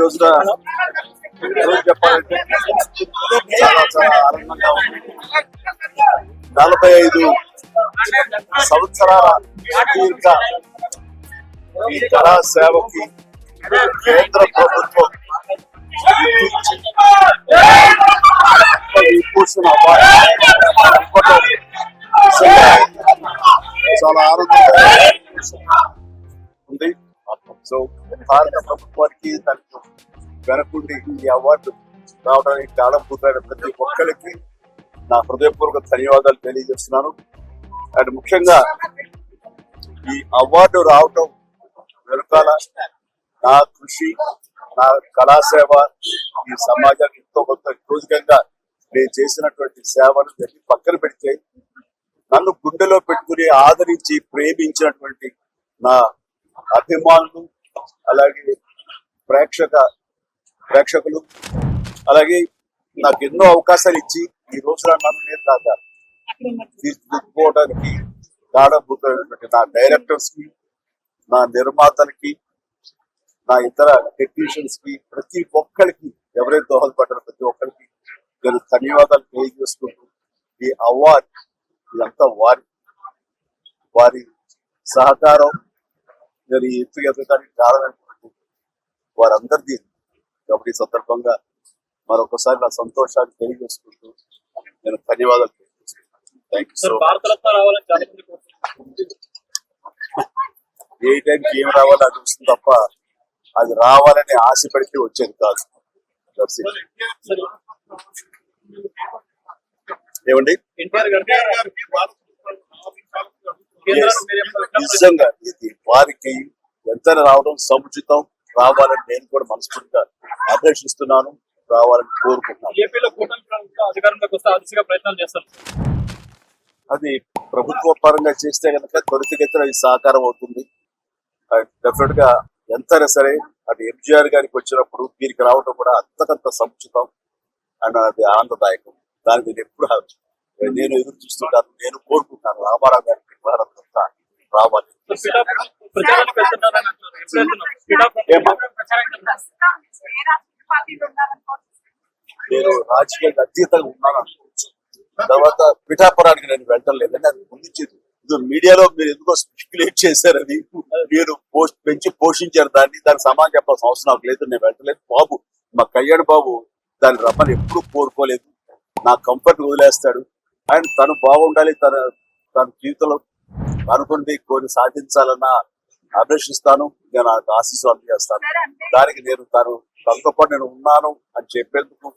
రోజున చెప్పాలంటే చాలా చాలా ఆనందంగా ఉంది. 45 సంవత్సరాల సుదీర్ఘ ఈ కళా సేవకి కేంద్ర ప్రభుత్వం విభూషణ్ అవార్డు చాలా ఆనందంగా ఉంది. సో భారత ప్రభుత్వానికి దానికి వెనకుండి ఈ అవార్డు రావడానికి కారణభూతమైన ప్రతి ఒక్కరికి నా హృదయపూర్వక ధన్యవాదాలు తెలియజేస్తున్నాను. అండ్ ముఖ్యంగా ఈ అవార్డు రావటం వెనుకాల నా కృషి, నా కళాసేవ ఈ సమాజానికి ఎంతో కొంత రోజుకంగా నేను చేసినటువంటి సేవను పక్కన పెడితే నన్ను గుండెలో పెట్టుకుని ఆదరించి ప్రేమించినటువంటి నా అభిమానులు, అలాగే ప్రేక్షకులు, అలాగే నాకు ఎన్నో అవకాశాలు ఇచ్చి ఈ రోజున నన్ను నేను దాకా తీర్చిదిద్దుకోవడానికి కారణభూతమైనటువంటి నా డైరెక్టర్స్ కి, నా నిర్మాతలకి, నా ఇతర టెక్నీషియన్స్ కి, ప్రతి ఒక్కరికి ఎవరైతే దోహదపడ్డారో ప్రతి ఒక్కరికి నేను ధన్యవాదాలు తెలియజేసుకుంటూ ఈ అవార్డు ఇదంతా వారి సహకారం నేను ఎత్తు ఎదగడానికి కారణమైనటువంటి వారందరిది కాబట్టి ఈ సందర్భంగా మరొకసారి నా సంతోషాన్ని తెలియజేసుకుంటూ నేను ధన్యవాదాలు తెలియజేస్తున్నాను. Thank you so much. ఏ టైంకి ఏం రావాలో అది వస్తుంది తప్ప అది రావాలని ఆశ పెడితే వచ్చేది కాదు. ఏమండి నిజంగా ఇది వారికి ఎంతైనా రావడం సముచితం, రావాలని నేను కూడా మనస్ఫూర్తిగా అభిలషిస్తున్నాను, రావాలని కోరుకుంటున్నాను. అది ప్రభుత్వ పరంగా చేస్తే కనుక త్వరితగతిన అది సాకారం అవుతుంది. డెఫినెట్ గా ఎంతైనా సరే అది ఎంజీఆర్ గారికి వచ్చినప్పుడు దీనికి రావడం కూడా అంతకంత సముచితం అండ్ అది ఆనందదాయకం. దానికి నేను ఎదురు చూస్తుంటాను, నేను కోరుకుంటాను రామారావు గారికి రావాలి. నేను రాజకీయాలకు అతీతంగా ఉన్నాను. తర్వాత పిఠాపురానికి నేను వెళ్ళలేదని అది ముందుంచేది. మీడియాలో మీరు ఎందుకో స్పెక్యులేట్ చేశారు, అది మీరు పెంచి పోషించారు దాన్ని సమాధానం చెప్పాల్సిన అవసరం నాకు లేదు. నేను వెళ్ళలేదు. బాబు మా కళ్యాణ్ బాబు దాన్ని రమ్మని ఎప్పుడు కోరుకోలేదు. నా కంఫర్ట్ వదిలేస్తాడు. అండ్ తను బాగుండాలి, తన జీవితంలో అనుకుంది కొన్ని సాధించాలన్న అభిలషిస్తాను. నేను నాకు ఆశీస్సులు అందజేస్తాను. దానికి నేను తనతో పాటు నేను ఉన్నాను అని చెప్పేందుకు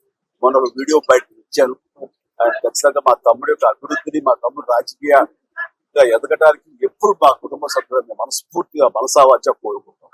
మొన్న వీడియో బయట ఇచ్చాను. అండ్ ఖచ్చితంగా మా తమ్ముడు యొక్క అభివృద్ధిని, మా తమ్ముడు రాజకీయంగా ఎదగడానికి ఎప్పుడు మా కుటుంబ సభ్యులను మనస్ఫూర్తిగా మనసావాచ కోరుకుంటాం.